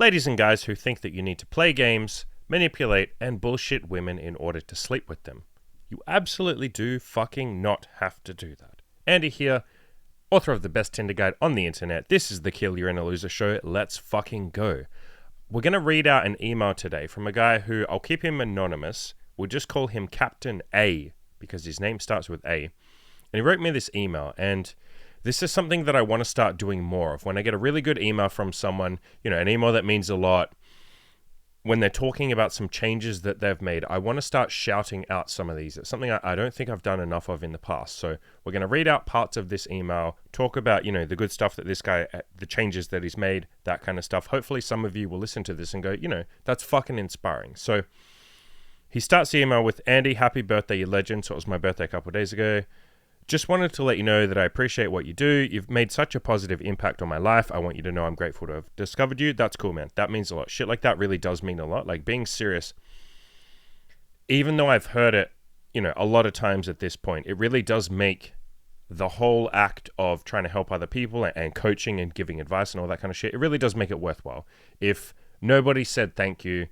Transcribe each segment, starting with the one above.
Ladies and guys who think that you need to play games, manipulate, and bullshit women in order to sleep with them. You absolutely do fucking not have to do that. Andy here, author of the best Tinder guide on the internet. This is the Kill You're in a Loser show. Let's fucking go. We're going to read out an email today from a guy who, I'll keep him anonymous. We'll just call him Captain A because his name starts with A. And he wrote me this email, and this is something that I want to start doing more of. When I get a really good email from someone, an email that means a lot, when they're talking about some changes that they've made, I want to start shouting out some of these. It's something I don't think I've done enough of in the past. So we're going to read out parts of this email, talk about, the good stuff that this guy, the changes that he's made, that kind of stuff. Hopefully some of you will listen to this and go, that's fucking inspiring. So he starts the email with, Andy, happy birthday, you legend. So it was my birthday a couple of days ago. Just wanted to let you know that I appreciate what you do. You've made such a positive impact on my life. I want you to know I'm grateful to have discovered you. That's cool, man. That means a lot. Shit like that really does mean a lot. Like, being serious, even though I've heard it, a lot of times at this point, it really does make the whole act of trying to help other people and coaching and giving advice and all that kind of shit, it really does make it worthwhile. If nobody said thank you,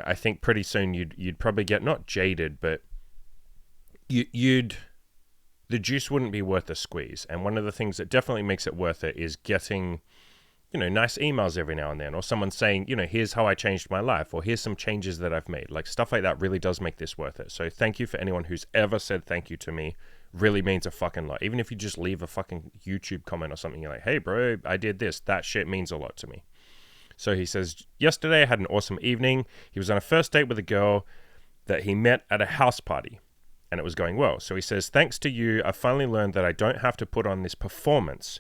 I think pretty soon you'd probably get not jaded, but the juice wouldn't be worth the squeeze. And one of the things that definitely makes it worth it is getting, nice emails every now and then, or someone saying, here's how I changed my life, or here's some changes that I've made. Like, stuff like that really does make this worth it. So thank you for anyone who's ever said thank you to me. Really means a fucking lot. Even if you just leave a fucking YouTube comment or something, you're like, hey bro, I did this. That shit means a lot to me. So he says, yesterday I had an awesome evening. He was on a first date with a girl that he met at a house party, and it was going well. So he says, thanks to you, I finally learned that I don't have to put on this performance.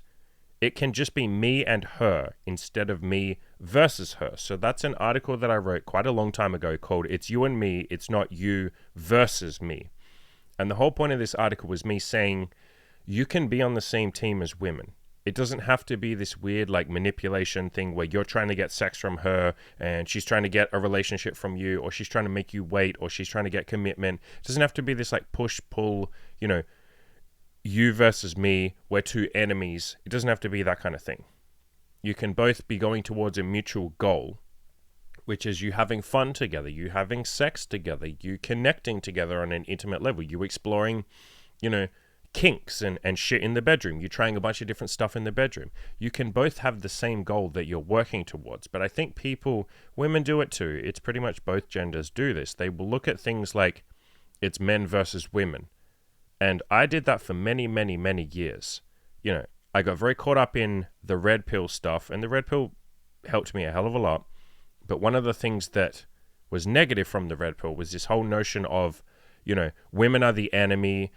It can just be me and her instead of me versus her. So that's an article that I wrote quite a long time ago called It's You and Me, It's Not You Versus Me. And the whole point of this article was me saying, you can be on the same team as women. It doesn't have to be this weird manipulation thing where you're trying to get sex from her and she's trying to get a relationship from you, or she's trying to make you wait, or she's trying to get commitment. It doesn't have to be this push-pull, you versus me, we're two enemies. It doesn't have to be that kind of thing. You can both be going towards a mutual goal, which is you having fun together, you having sex together, you connecting together on an intimate level, you exploring, kinks and shit in the bedroom. You're trying a bunch of different stuff in the bedroom. You can both have the same goal that you're working towards. But I think women do it too. It's pretty much both genders do this. They will look at things like it's men versus women. And I did that for many, many, many years. I got very caught up in the red pill stuff, and the red pill helped me a hell of a lot. But one of the things that was negative from the red pill was this whole notion of, women are the enemy,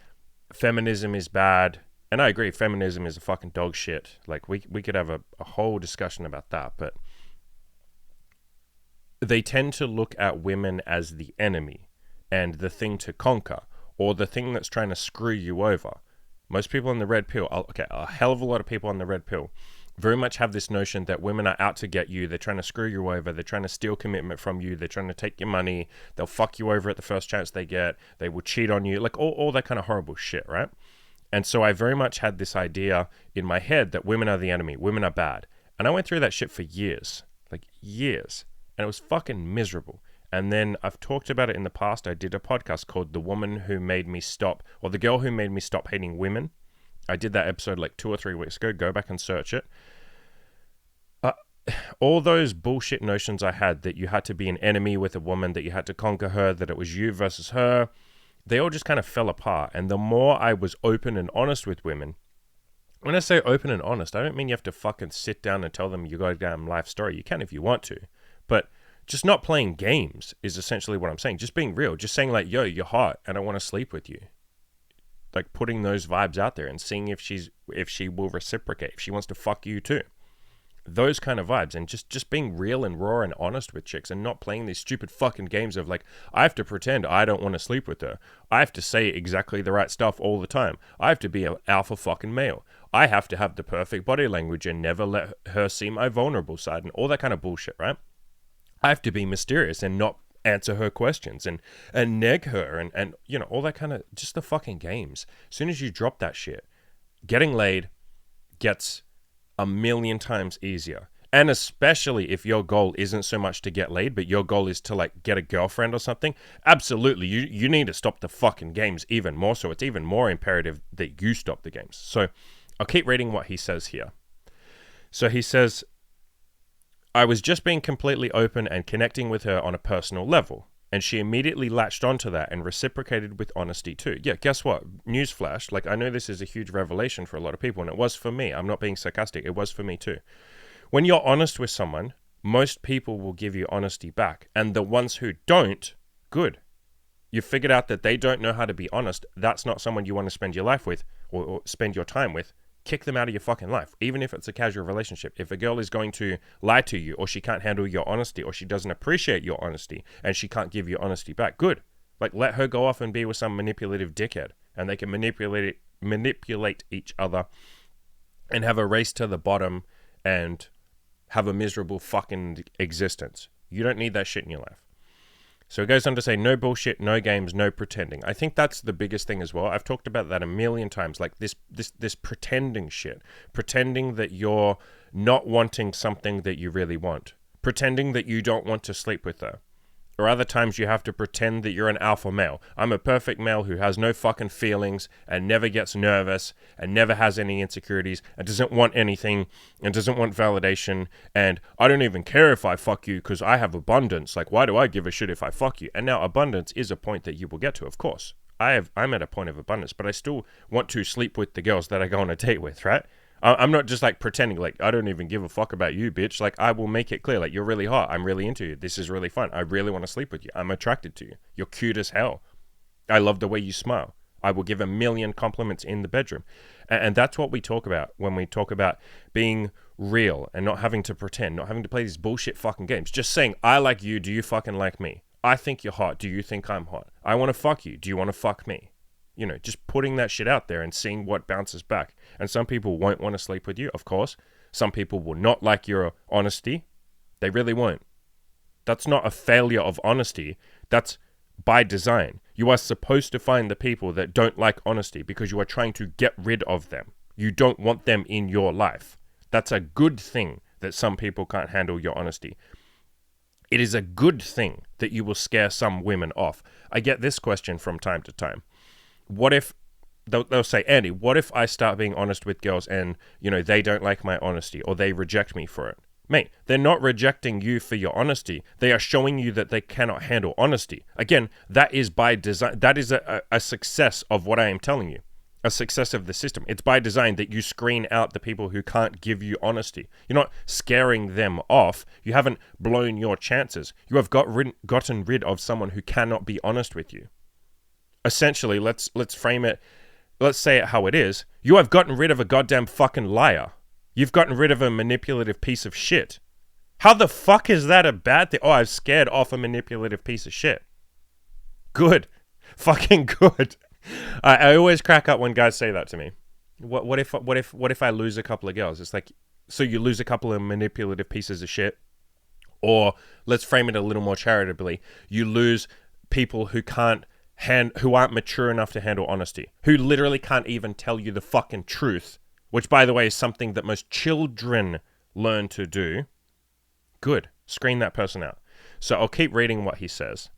feminism is bad. And I agree, feminism is a fucking dog shit. Like, we could have a whole discussion about that, but they tend to look at women as the enemy and the thing to conquer, or the thing that's trying to screw you over. Most people on the red pill, a hell of a lot of people on the red pill, very much have this notion that women are out to get you. They're trying to screw you over. They're trying to steal commitment from you. They're trying to take your money. They'll fuck you over at the first chance they get. They will cheat on you. Like, all that kind of horrible shit, right? And so I very much had this idea in my head that women are the enemy. Women are bad. And I went through that shit for years. Like, years. And it was fucking miserable. And then I've talked about it in the past. I did a podcast called The Woman Who Made Me Stop, or The Girl Who Made Me Stop Hating Women. I did that episode 2 or 3 weeks ago. Go back and search it. All those bullshit notions I had that you had to be an enemy with a woman, that you had to conquer her, that it was you versus her, they all just kind of fell apart. And the more I was open and honest with women, when I say open and honest, I don't mean you have to fucking sit down and tell them your goddamn life story. You can if you want to. But just not playing games is essentially what I'm saying. Just being real. Just saying yo, you're hot and I want to sleep with you. Like, putting those vibes out there and seeing if she will reciprocate, if she wants to fuck you too. Those kind of vibes, and just being real and raw and honest with chicks, and not playing these stupid fucking games of I have to pretend I don't want to sleep with her. I have to say exactly the right stuff all the time. I have to be an alpha fucking male. I have to have the perfect body language and never let her see my vulnerable side and all that kind of bullshit, right? I have to be mysterious and not answer her questions and neg her and all that kind of, just the fucking games. As soon as you drop that shit, getting laid gets a million times easier. And especially if your goal isn't so much to get laid, but your goal is to like get a girlfriend or something, absolutely, you need to stop the fucking games even more. So it's even more imperative that you stop the games. So I'll keep reading what he says here. So he says, I was just being completely open and connecting with her on a personal level. And she immediately latched onto that and reciprocated with honesty too. Yeah, guess what? Newsflash, like I know this is a huge revelation for a lot of people, and it was for me. I'm not being sarcastic. It was for me too. When you're honest with someone, most people will give you honesty back. And the ones who don't, good. You figured out that they don't know how to be honest. That's not someone you want to spend your life with or spend your time with. Kick them out of your fucking life, even if it's a casual relationship. If a girl is going to lie to you, or she can't handle your honesty, or she doesn't appreciate your honesty, and she can't give you honesty back, good. Like, let her go off and be with some manipulative dickhead, and they can manipulate each other and have a race to the bottom and have a miserable fucking existence. You don't need that shit in your life. So it goes on to say, no bullshit, no games, no pretending. I think that's the biggest thing as well. I've talked about that a million times, like this pretending shit. Pretending that you're not wanting something that you really want. Pretending that you don't want to sleep with her. Or other times you have to pretend that you're an alpha male. I'm a perfect male who has no fucking feelings and never gets nervous and never has any insecurities and doesn't want anything and doesn't want validation. And I don't even care if I fuck you because I have abundance. Like, why do I give a shit if I fuck you? And now abundance is a point that you will get to, of course. I'm at a point of abundance, but I still want to sleep with the girls that I go on a date with, right? I'm not just like pretending like I don't even give a fuck about you, bitch. Like I will make it clear, like you're really hot. I'm really into you. This is really fun. I really want to sleep with you. I'm attracted to you. You're cute as hell. I love the way you smile. I will give a million compliments in the bedroom. And that's what we talk about when we talk about being real and not having to pretend, not having to play these bullshit fucking games. Just saying, I like you. Do you fucking like me? I think you're hot. Do you think I'm hot? I want to fuck you. Do you want to fuck me? You know, just putting that shit out there and seeing what bounces back. And some people won't want to sleep with you, of course. Some people will not like your honesty. They really won't. That's not a failure of honesty. That's by design. You are supposed to find the people that don't like honesty because you are trying to get rid of them. You don't want them in your life. That's a good thing that some people can't handle your honesty. It is a good thing that you will scare some women off. I get this question from time to time. What if, they'll say, Andy, what if I start being honest with girls and, you know, they don't like my honesty or they reject me for it? Mate, they're not rejecting you for your honesty. They are showing you that they cannot handle honesty. Again, that is by design. That is a success of what I am telling you. A success of the system. It's by design that you screen out the people who can't give you honesty. You're not scaring them off. You haven't blown your chances. You have gotten rid of someone who cannot be honest with you. Essentially, let's frame it, let's say it how it is. You have gotten rid of a goddamn fucking liar. You've gotten rid of a manipulative piece of shit. How the fuck is that a bad thing? Oh, I've scared off a manipulative piece of shit. Good. Fucking good. I always crack up when guys say that to me. What if I lose a couple of girls? It's like, so you lose a couple of manipulative pieces of shit? Or let's frame it a little more charitably. You lose people who who aren't mature enough to handle honesty, who literally can't even tell you the fucking truth, which, by the way, is something that most children learn to do. Good. Screen that person out. So I'll keep reading what he says.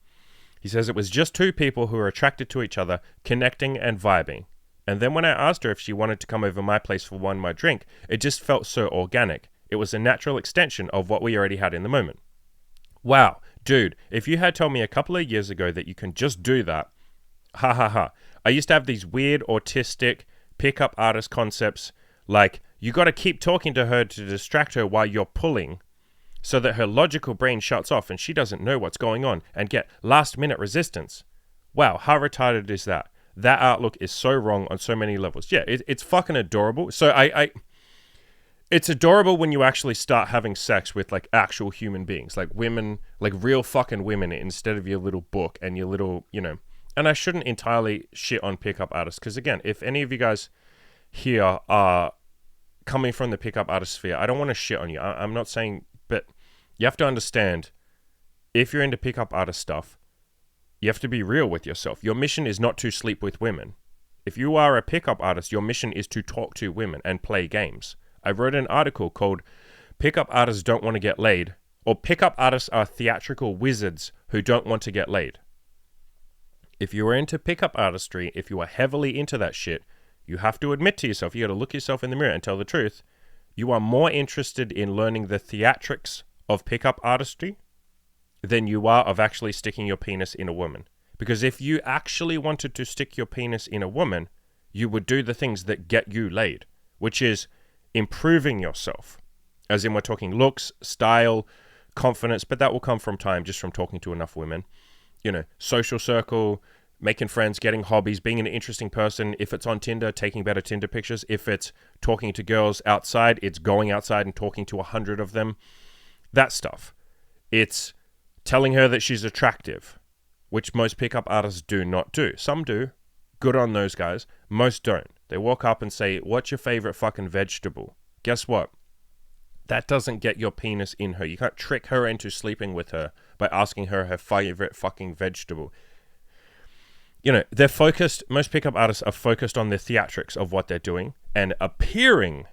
He says it was just two people who were attracted to each other, connecting and vibing. And then when I asked her if she wanted to come over my place for my drink, it just felt so organic. It was a natural extension of what we already had in the moment. Wow, dude, if you had told me a couple of years ago that you can just do that, ha ha ha. I used to have these weird autistic pickup artist concepts like you got to keep talking to her to distract her while you're pulling so that her logical brain shuts off and she doesn't know what's going on and get last minute resistance. Wow, how retarded is that? That outlook is so wrong on so many levels. Yeah, it's fucking adorable. So it's adorable when you actually start having sex with like actual human beings, like women, like real fucking women instead of your little book and your little, you know. And I shouldn't entirely shit on pickup artists because, again, if any of you guys here are coming from the pickup artist sphere, I don't want to shit on you. I'm not saying, but you have to understand, if you're into pickup artist stuff, you have to be real with yourself. Your mission is not to sleep with women. If you are a pickup artist, your mission is to talk to women and play games. I wrote an article called pickup artists don't want to get laid, or pickup artists are theatrical wizards who don't want to get laid. If you are into pickup artistry, if you are heavily into that shit, you have to admit to yourself, you got to look yourself in the mirror and tell the truth. You are more interested in learning the theatrics of pickup artistry than you are of actually sticking your penis in a woman. Because if you actually wanted to stick your penis in a woman, you would do the things that get you laid, which is improving yourself. As in, we're talking looks, style, confidence, but that will come from time, just from talking to enough women. You know, social circle, making friends, getting hobbies, being an interesting person. If it's on Tinder, taking better Tinder pictures. If it's talking to girls outside, it's going outside and talking to 100 of them. That stuff. It's telling her that she's attractive, which most pickup artists do not do. Some do. Good on those guys. Most don't. They walk up and say, what's your favorite fucking vegetable? Guess what? That doesn't get your penis in her. You can't trick her into sleeping with her by asking her favorite fucking vegetable. You know, they're focused, most pickup artists are focused on the theatrics of what they're doing and appearing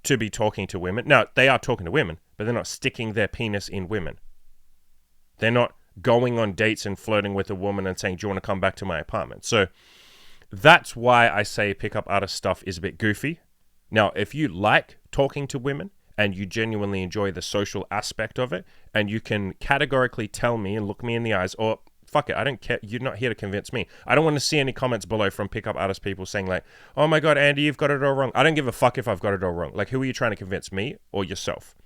to be talking to women. Now, they are talking to women, but they're not sticking their penis in women. They're not going on dates and flirting with a woman and saying, do you want to come back to my apartment? So that's why I say pickup artist stuff is a bit goofy. Now, if you like talking to women and you genuinely enjoy the social aspect of it, and you can categorically tell me and look me in the eyes, or fuck it, I don't care, you're not here to convince me. I don't want to see any comments below from pickup artist people saying like, oh my God, Andy, you've got it all wrong. I don't give a fuck if I've got it all wrong. Like, who are you trying to convince, me or yourself?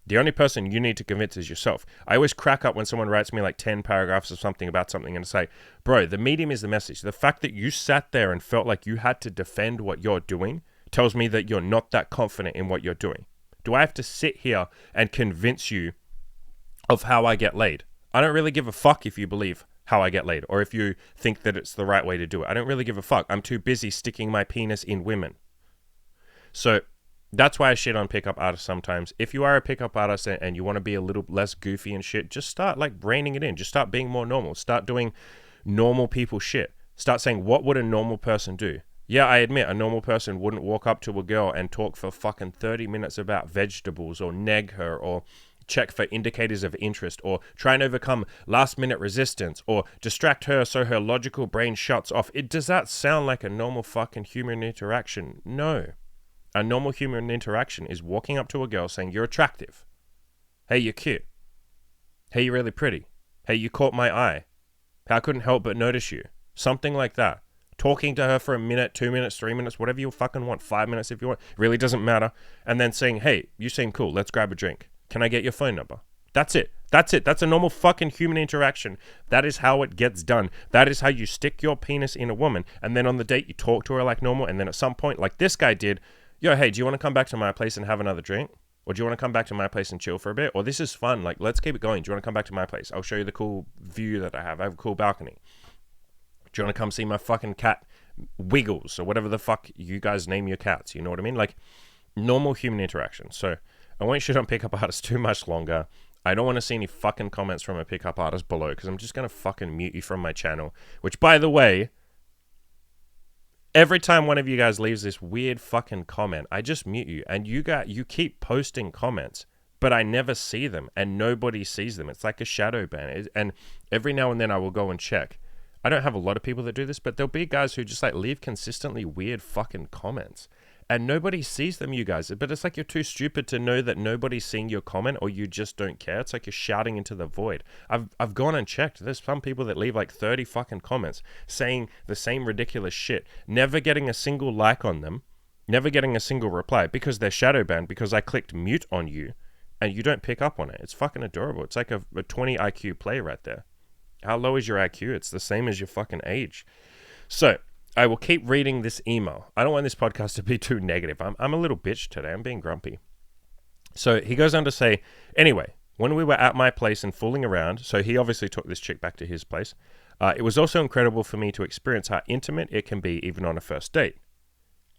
The only person you need to convince is yourself. I always crack up when someone writes me like 10 paragraphs or something about something and say, bro, the medium is the message. The fact that you sat there and felt like you had to defend what you're doing tells me that you're not that confident in what you're doing. Do I have to sit here and convince you of how I get laid? I don't really give a fuck if you believe how I get laid or if you think that it's the right way to do it. I don't really give a fuck. I'm too busy sticking my penis in women. So that's why I shit on pickup artists sometimes. If you are a pickup artist and you want to be a little less goofy and shit, just start like reining it in. Just start being more normal. Start doing normal people shit. Start saying, what would a normal person do? Yeah, I admit a normal person wouldn't walk up to a girl and talk for fucking 30 minutes about vegetables or neg her or check for indicators of interest or try and overcome last-minute resistance or distract her so her logical brain shuts off. Does that sound like a normal fucking human interaction? No. A normal human interaction is walking up to a girl saying, you're attractive. Hey, you're cute. Hey, you're really pretty. Hey, you caught my eye. I couldn't help but notice you. Something like that. Talking to her for a minute, 2 minutes, 3 minutes, whatever you fucking want, 5 minutes if you want, really doesn't matter. And then saying, hey, you seem cool, let's grab a drink. Can I get your phone number? That's it. That's it. That's a normal fucking human interaction. That is how it gets done. That is how you stick your penis in a woman. And then on the date, you talk to her like normal. And then at some point, like this guy did, yo, hey, do you want to come back to my place and have another drink? Or do you want to come back to my place and chill for a bit? Or this is fun. Like, let's keep it going. Do you want to come back to my place? I'll show you the cool view that I have. I have a cool balcony. Do you want to come see my fucking cat Wiggles or whatever the fuck you guys name your cats? You know what I mean? Like normal human interaction. So I won't shit on pickup artists too much longer. I don't want to see any fucking comments from a pickup artist below because I'm just going to fucking mute you from my channel. Which, by the way, every time one of you guys leaves this weird fucking comment, I just mute you. And you keep posting comments, but I never see them and nobody sees them. It's like a shadow ban. And every now and then I will go and check. I don't have a lot of people that do this, but there'll be guys who just like leave consistently weird fucking comments and nobody sees them, you guys. But it's like you're too stupid to know that nobody's seeing your comment or you just don't care. It's like you're shouting into the void. I've gone and checked. There's some people that leave like 30 fucking comments saying the same ridiculous shit, never getting a single like on them, never getting a single reply because they're shadow banned because I clicked mute on you and you don't pick up on it. It's fucking adorable. It's like a 20 IQ play right there. How low is your IQ? It's the same as your fucking age. So I will keep reading this email. I don't want this podcast to be too negative. I'm a little bitch today. I'm being grumpy. So he goes on to say, anyway, when we were at my place and fooling around, so he obviously took this chick back to his place, it was also incredible for me to experience how intimate it can be even on a first date.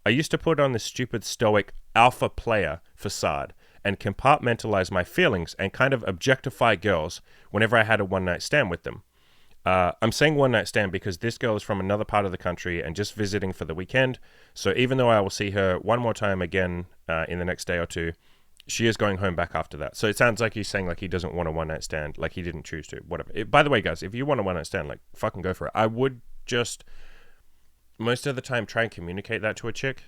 I used to put on this stupid stoic alpha player facade and compartmentalize my feelings and kind of objectify girls whenever I had a one-night stand with them. I'm saying one night stand because this girl is from another part of the country and just visiting for the weekend. So even though I will see her one more time again in the next day or two, she is going home back after that. So it sounds like he's saying like he doesn't want a one night stand, like he didn't choose to, whatever. By the way, guys, if you want a one night stand, like fucking go for it. I would just most of the time try and communicate that to a chick.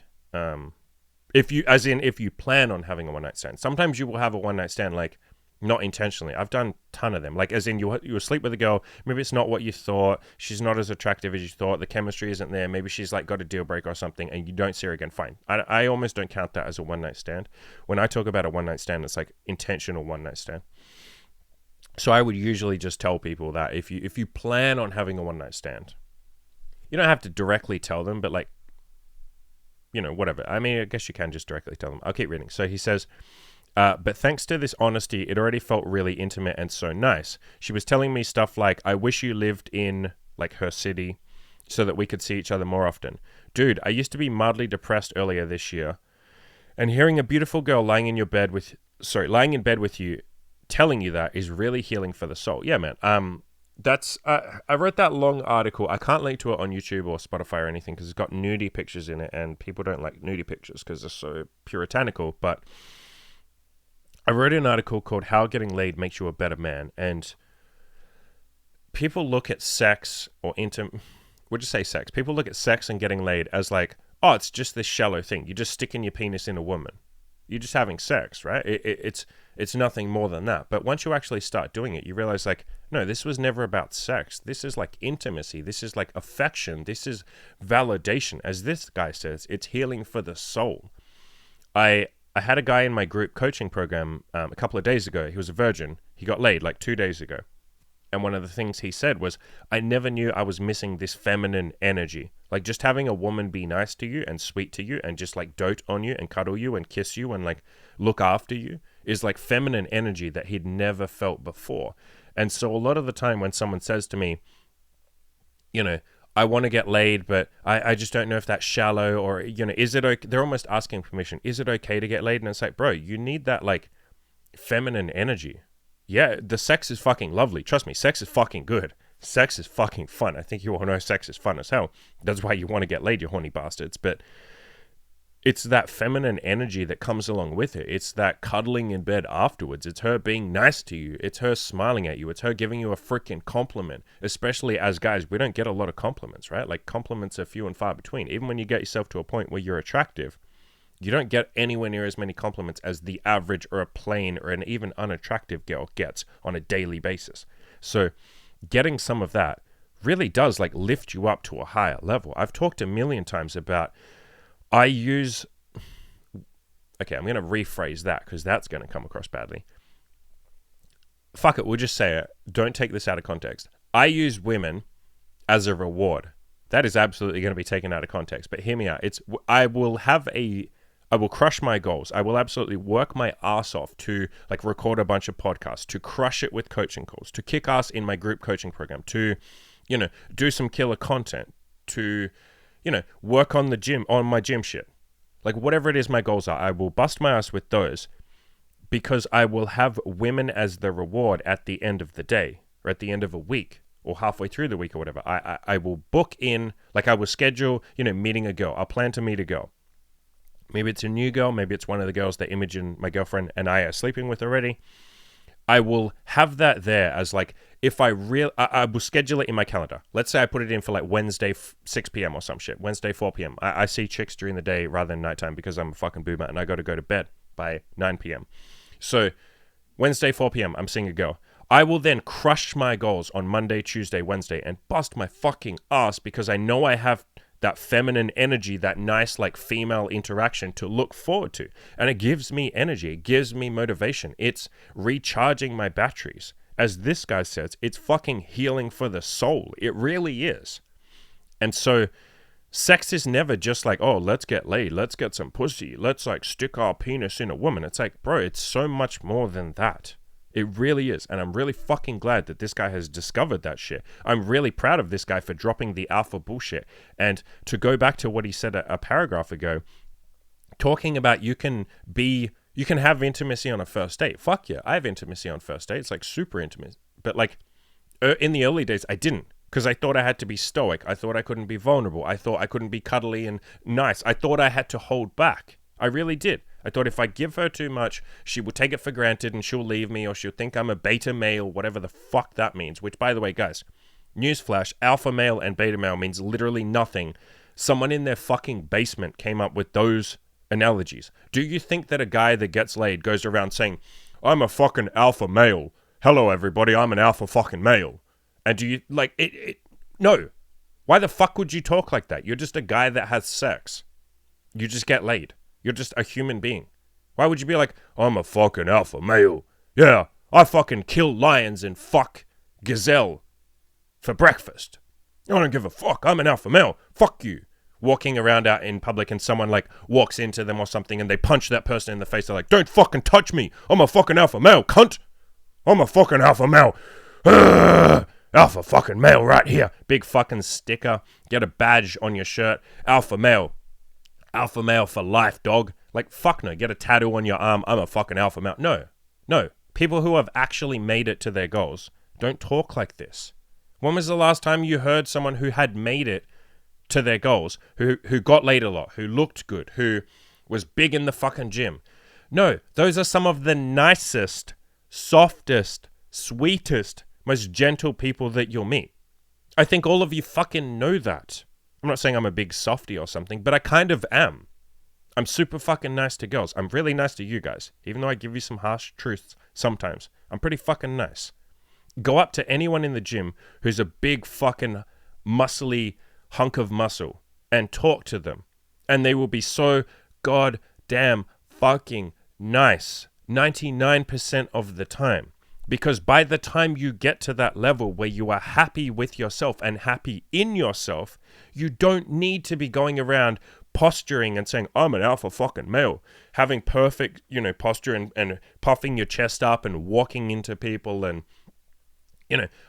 If you plan on having a one night stand, sometimes you will have a one night stand like not intentionally. I've done a ton of them. Like as in you sleep with a girl, maybe it's not what you thought, she's not as attractive as you thought, the chemistry isn't there, maybe she's like got a deal breaker or something, and you don't see her again. Fine. I almost don't count that as a one night stand. When I talk about a one night stand, it's like intentional one night stand. So I would usually just tell people that if you plan on having a one night stand, you don't have to directly tell them, but like, you know, whatever. I mean, I guess you can just directly tell them. I'll keep reading. So he says, but thanks to this honesty, it already felt really intimate and so nice. She was telling me stuff like, I wish you lived in like her city so that we could see each other more often. Dude, I used to be mildly depressed earlier this year, and hearing a beautiful girl lying in bed with you telling you that is really healing for the soul. Yeah, man. That's I wrote that long article. I can't link to it on YouTube or Spotify or anything because it's got nudie pictures in it, and people don't like nudie pictures because they're so puritanical. But I wrote an article called How Getting Laid Makes You a Better Man, and people look at sex or we'll just say sex. People look at sex and getting laid as like, oh, it's just this shallow thing. You're just sticking your penis in a woman. You're just having sex, right? It's nothing more than that. But once you actually start doing it, you realize like, no, this was never about sex. This is like intimacy. This is like affection. This is validation. As this guy says, it's healing for the soul. I had a guy in my group coaching program a couple of days ago. He was a virgin. He got laid like 2 days ago. And one of the things he said was, I never knew I was missing this feminine energy. Like just having a woman be nice to you and sweet to you and just like dote on you and cuddle you and kiss you and like look after you is like feminine energy that he'd never felt before. And so a lot of the time when someone says to me, you know, I want to get laid, but I just don't know if that's shallow, or, you know, is it okay? They're almost asking permission. Is it okay to get laid? And it's like, bro, you need that like feminine energy. Yeah, the sex is fucking lovely. Trust me, sex is fucking good. Sex is fucking fun. I think you all know sex is fun as hell. That's why you want to get laid, you horny bastards. But it's that feminine energy that comes along with it. It's that cuddling in bed afterwards. It's her being nice to you. It's her smiling at you. It's her giving you a freaking compliment. Especially as guys, we don't get a lot of compliments, right? Like compliments are few and far between. Even when you get yourself to a point where you're attractive, you don't get anywhere near as many compliments as the average or a plain or an even unattractive girl gets on a daily basis. So getting some of that really does like lift you up to a higher level. I've talked a million times about I'm going to rephrase that because that's going to come across badly. Fuck it, we'll just say it. Don't take this out of context. I use women as a reward. That is absolutely going to be taken out of context, but hear me out. I will crush my goals. I will absolutely work my ass off to like record a bunch of podcasts, to crush it with coaching calls, to kick ass in my group coaching program, to, you know, do some killer content, to, you know, work on my gym shit. Like whatever it is my goals are, I will bust my ass with those because I will have women as the reward at the end of the day or at the end of a week or halfway through the week or whatever. I will book in, like I will schedule, you know, meeting a girl. I'll plan to meet a girl. Maybe it's a new girl. Maybe it's one of the girls that Imogen, my girlfriend, and I are sleeping with already. I will have that there as like, if I will schedule it in my calendar. Let's say I put it in for like Wednesday 6 p.m. or some shit. Wednesday 4 p.m. I see chicks during the day rather than nighttime because I'm a fucking boomer and I got to go to bed by 9 p.m. So Wednesday 4 p.m. I'm seeing a girl. I will then crush my goals on Monday, Tuesday, Wednesday and bust my fucking ass because I know I have that feminine energy, that nice like female interaction to look forward to. And it gives me energy. It gives me motivation. It's recharging my batteries. As this guy says, it's fucking healing for the soul. It really is. And so sex is never just like, oh, let's get laid. Let's get some pussy. Let's like stick our penis in a woman. It's like, bro, it's so much more than that. It really is. And I'm really fucking glad that this guy has discovered that shit. I'm really proud of this guy for dropping the alpha bullshit. And to go back to what he said a paragraph ago, talking about you can have intimacy on a first date. Fuck yeah, I have intimacy on first date. It's like super intimate. But like in the early days, I didn't. Because I thought I had to be stoic. I thought I couldn't be vulnerable. I thought I couldn't be cuddly and nice. I thought I had to hold back. I really did. I thought if I give her too much, she will take it for granted and she'll leave me, or she'll think I'm a beta male, whatever the fuck that means. Which, by the way, guys, newsflash, alpha male and beta male means literally nothing. Someone in their fucking basement came up with those analogies. Do you think that a guy that gets laid goes around saying, I'm a fucking alpha male. Hello, everybody, I'm an alpha fucking male. And do you, like, no. Why the fuck would you talk like that? You're just a guy that has sex. You just get laid. You're just a human being. Why would you be like, I'm a fucking alpha male. Yeah, I fucking kill lions and fuck gazelle for breakfast. I don't give a fuck. I'm an alpha male. Fuck you. Walking around out in public and someone like walks into them or something and they punch that person in the face. They're like, don't fucking touch me. I'm a fucking alpha male, cunt. I'm a fucking alpha male. Alpha fucking male right here. Big fucking sticker. Get a badge on your shirt. Alpha male. Alpha male for life, dog. Like, fuck no. Get a tattoo on your arm. I'm a fucking alpha male. No. People who have actually made it to their goals don't talk like this. When was the last time you heard someone who had made it to their goals, who got laid a lot, who looked good, who was big in the fucking gym? No, those are some of the nicest, softest, sweetest, most gentle people that you'll meet. I think all of you fucking know that. I'm not saying I'm a big softie or something, but I kind of am. I'm super fucking nice to girls. I'm really nice to you guys, even though I give you some harsh truths sometimes. I'm pretty fucking nice. Go up to anyone in the gym who's a big fucking muscly hunk of muscle and talk to them, and they will be so goddamn fucking nice 99% of the time. Because by the time you get to that level where you are happy with yourself and happy in yourself, you don't need to be going around posturing and saying, I'm an alpha fucking male, having perfect, posture and puffing your chest up and walking into people and,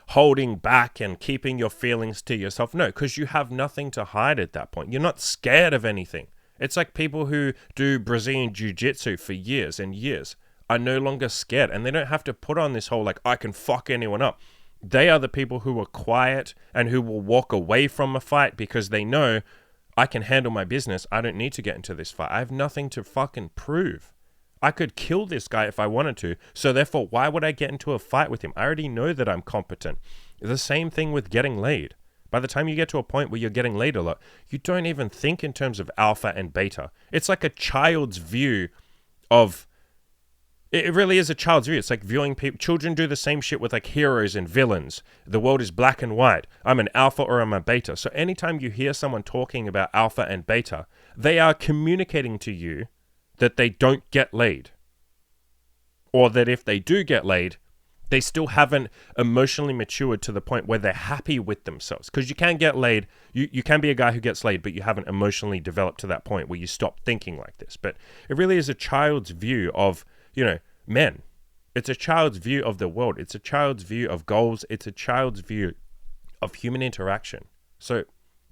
holding back and keeping your feelings to yourself. No, because you have nothing to hide at that point. You're not scared of anything. It's like people who do Brazilian jiu-jitsu for years and years are no longer scared, and they don't have to put on this whole, like, I can fuck anyone up. They are the people who are quiet and who will walk away from a fight because they know, I can handle my business. I don't need to get into this fight. I have nothing to fucking prove. I could kill this guy if I wanted to, so therefore, why would I get into a fight with him? I already know that I'm competent. The same thing with getting laid. By the time you get to a point where you're getting laid a lot, you don't even think in terms of alpha and beta. It's like a child's view of... It really is a child's view. It's like viewing people. Children do the same shit with like heroes and villains. The world is black and white. I'm an alpha or I'm a beta. So anytime you hear someone talking about alpha and beta, they are communicating to you that they don't get laid. Or that if they do get laid, they still haven't emotionally matured to the point where they're happy with themselves. Because you can get laid. You can be a guy who gets laid, but you haven't emotionally developed to that point where you stop thinking like this. But it really is a child's view of... men. It's a child's view of the world. It's a child's view of goals. It's a child's view of human interaction. So,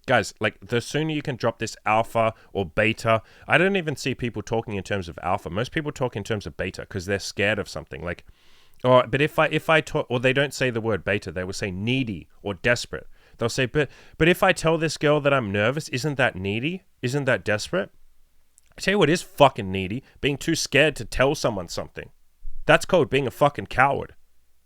guys, like, the sooner you can drop this alpha or beta, I don't even see people talking in terms of alpha. Most people talk in terms of beta because they're scared of something. Like, oh, but if I talk, or they don't say the word beta, they will say needy or desperate. They'll say, but if I tell this girl that I'm nervous, isn't that needy? Isn't that desperate? I tell you what is fucking needy, being too scared to tell someone something. That's called being a fucking coward.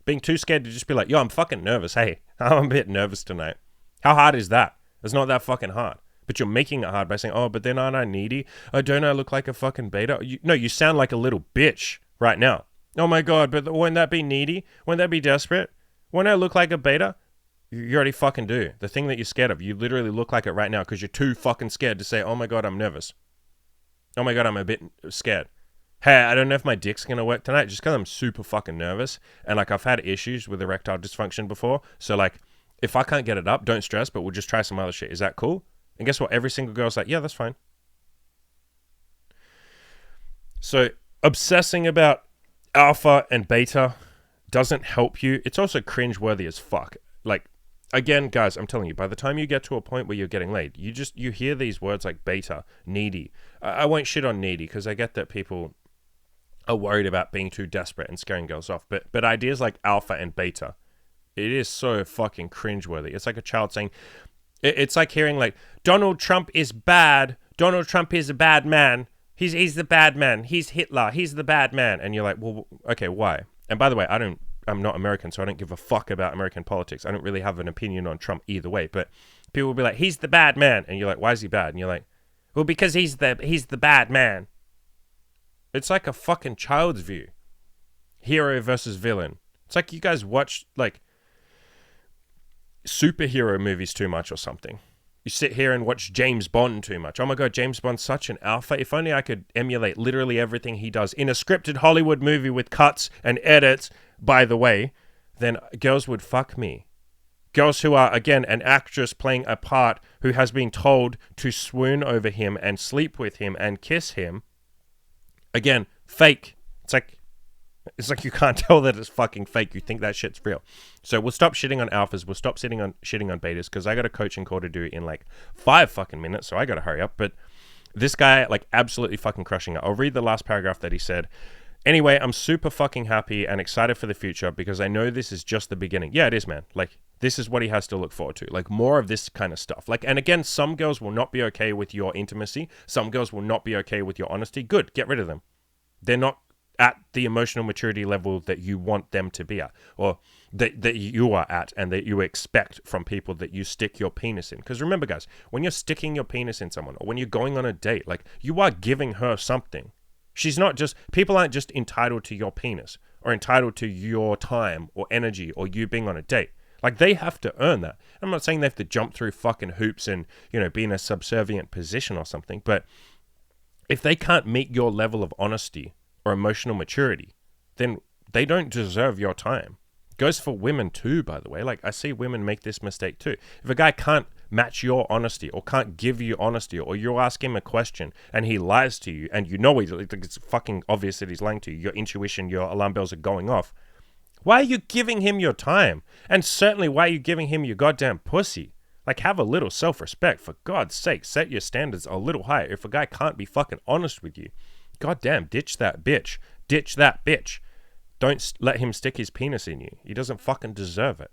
Being too scared to just be like, yo, I'm fucking nervous. Hey, I'm a bit nervous tonight. How hard is that? It's not that fucking hard. But you're making it hard by saying, oh, but then aren't I needy? Oh, don't I look like a fucking beta? You sound like a little bitch right now. Oh my God, but wouldn't that be needy? Wouldn't that be desperate? Wouldn't I look like a beta? You already fucking do. The thing that you're scared of, you literally look like it right now because you're too fucking scared to say, oh my God, I'm nervous. Oh my God, I'm a bit scared. Hey, I don't know if my dick's going to work tonight just because I'm super fucking nervous. And like, I've had issues with erectile dysfunction before. So like, if I can't get it up, don't stress, but we'll just try some other shit. Is that cool? And guess what? Every single girl's like, yeah, that's fine. So obsessing about alpha and beta doesn't help you. It's also cringeworthy as fuck. Like, again, guys, I'm telling you, by the time you get to a point where you're getting laid, you hear these words like beta, needy. I won't shit on needy because I get that people are worried about being too desperate and scaring girls off. But ideas like alpha and beta, it is so fucking cringeworthy. It's like a child saying, it's like hearing like, Donald Trump is bad. Donald Trump is a bad man. He's the bad man. He's Hitler. He's the bad man. And you're like, well, okay, why? And by the way, I'm not American, so I don't give a fuck about American politics. I don't really have an opinion on Trump either way. But people will be like, he's the bad man. And you're like, why is he bad? And you're like, well, because he's the bad man. It's like a fucking child's view. Hero versus villain. It's like you guys watch like superhero movies too much or something. You sit here and watch James Bond too much. Oh my God, James Bond's such an alpha. If only I could emulate literally everything he does in a scripted Hollywood movie with cuts and edits, by the way, then girls would fuck me. Girls who are, again, an actress playing a part who has been told to swoon over him and sleep with him and kiss him. Again, fake. It's like you can't tell that it's fucking fake. You think that shit's real. So we'll stop shitting on alphas. We'll stop shitting on betas because I got a coaching call to do in like 5 fucking minutes. So I got to hurry up. But this guy, like, absolutely fucking crushing it. I'll read the last paragraph that he said. Anyway, I'm super fucking happy and excited for the future because I know this is just the beginning. Yeah, it is, man. Like, this is what he has to look forward to. Like, more of this kind of stuff. Like, and again, some girls will not be okay with your intimacy. Some girls will not be okay with your honesty. Good. Get rid of them. They're not at the emotional maturity level that you want them to be at, or that you are at, and that you expect from people that you stick your penis in. Because remember, guys, when you're sticking your penis in someone, or when you're going on a date, like, you are giving her something. People aren't just entitled to your penis, or entitled to your time, or energy, or you being on a date. Like, they have to earn that. I'm not saying they have to jump through fucking hoops and, be in a subservient position or something, but if they can't meet your level of honesty or emotional maturity, then they don't deserve your time. Goes for women too, by the way. Like, I see women make this mistake too. If a guy can't match your honesty, or can't give you honesty, or you ask him a question and he lies to you, and it's fucking obvious that he's lying to you, your intuition, your alarm bells are going off. Why are you giving him your time? And certainly, why are you giving him your goddamn pussy? Like, have a little self-respect, for God's sake. Set your standards a little higher. If a guy can't be fucking honest with you, goddamn, ditch that bitch. Ditch that bitch. Don't let him stick his penis in you. He doesn't fucking deserve it.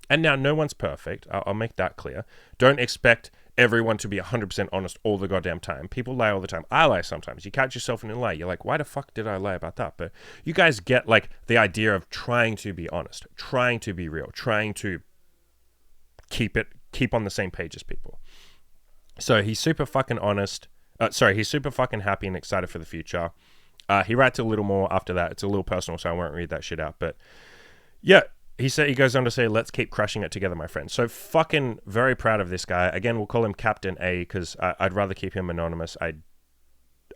And now, no one's perfect. I'll make that clear. Don't expect everyone to be 100% honest all the goddamn time. People lie all the time. I lie sometimes. You catch yourself in a lie. You're like, why the fuck did I lie about that? But you guys get, like, the idea of trying to be honest, trying to be real, trying to keep on the same page as people. So he's super fucking honest. He's super fucking happy and excited for the future. He writes a little more after that. It's a little personal, so I won't read that shit out. But yeah, he goes on to say, let's keep crushing it together, my friends. So fucking very proud of this guy. Again, we'll call him Captain A because I'd rather keep him anonymous. I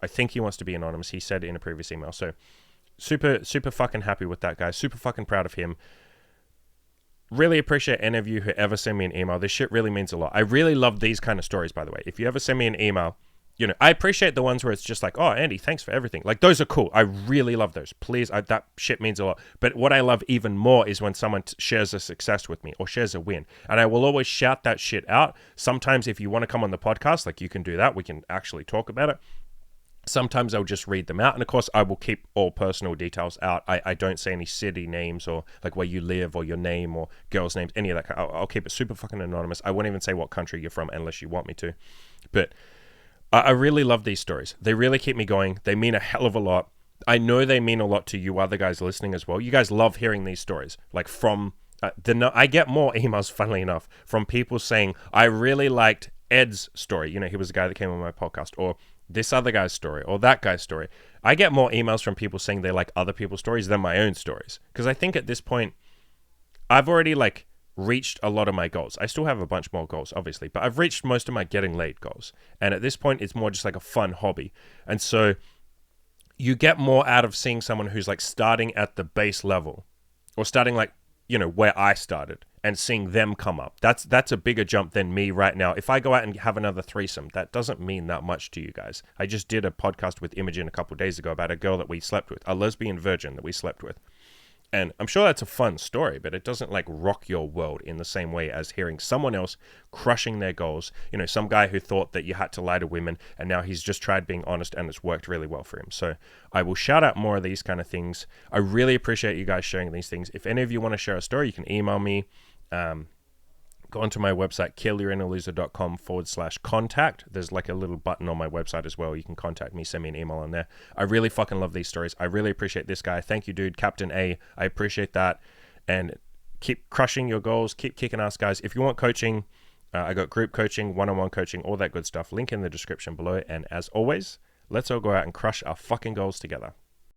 think he wants to be anonymous. He said in a previous email. So super, super fucking happy with that guy. Super fucking proud of him. Really appreciate any of you who ever send me an email. This shit really means a lot. I really love these kind of stories, by the way. If you ever send me an email, I appreciate the ones where it's just like, oh, Andy, thanks for everything. Like, those are cool. I really love those. Please, that shit means a lot. But what I love even more is when someone shares a success with me or shares a win. And I will always shout that shit out. Sometimes if you want to come on the podcast, like, you can do that. We can actually talk about it. Sometimes I'll just read them out. And of course, I will keep all personal details out. I don't say any city names or like where you live or your name or girls' names, any of that. I'll keep it super fucking anonymous. I won't even say what country you're from unless you want me to. But I really love these stories. They really keep me going. They mean a hell of a lot. I know they mean a lot to you other guys listening as well. You guys love hearing these stories. Like, from I get more emails, funnily enough, from people saying, I really liked Ed's story. He was the guy that came on my podcast, or this other guy's story, or that guy's story. I get more emails from people saying they like other people's stories than my own stories. Because I think at this point, I've already reached a lot of my goals. I still have a bunch more goals, obviously, but I've reached most of my getting laid goals. And at this point, it's more just like a fun hobby. And so you get more out of seeing someone who's starting at the base level, or starting where I started, and seeing them come up. That's a bigger jump than me right now. If I go out and have another threesome, that doesn't mean that much to you guys. I just did a podcast with Imogen a couple of days ago about a girl that we slept with, a lesbian virgin that we slept with. And I'm sure that's a fun story, but it doesn't rock your world in the same way as hearing someone else crushing their goals. Some guy who thought that you had to lie to women, and now he's just tried being honest and it's worked really well for him. So I will shout out more of these kind of things. I really appreciate you guys sharing these things. If any of you want to share a story, you can email me. go onto my website, killyourinnerloser.com/contact. There's like a little button on my website as well. You can contact me, send me an email on there. I really fucking love these stories. I really appreciate this guy. Thank you, dude. Captain A. I appreciate that. And keep crushing your goals. Keep kicking ass, guys. If you want coaching, I got group coaching, one-on-one coaching, all that good stuff. Link in the description below. And as always, let's all go out and crush our fucking goals together.